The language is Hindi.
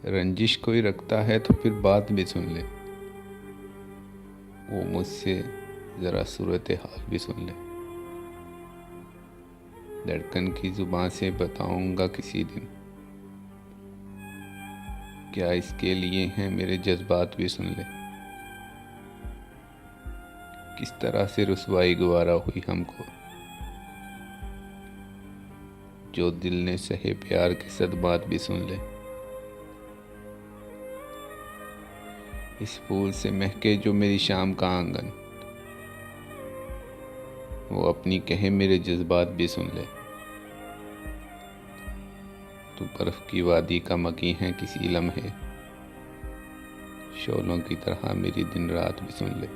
रंजिश कोई रखता है तो फिर बात भी सुन ले, वो मुझसे ज़रा सूरत हाल भी सुन ले। धड़कन की जुबान से बताऊंगा किसी दिन, क्या इसके लिए हैं मेरे जज्बात भी सुन ले। किस तरह से रुसवाई गवारा हुई हमको, जो दिल ने सहे प्यार के सदमात भी सुन ले। इस फूल से महके जो मेरी शाम का आंगन, वो अपनी कहे मेरे जज्बात भी सुन ले। तू बर्फ की वादी का मकी है किसी लम्हे, शोलों की तरह मेरी दिन रात भी सुन ले।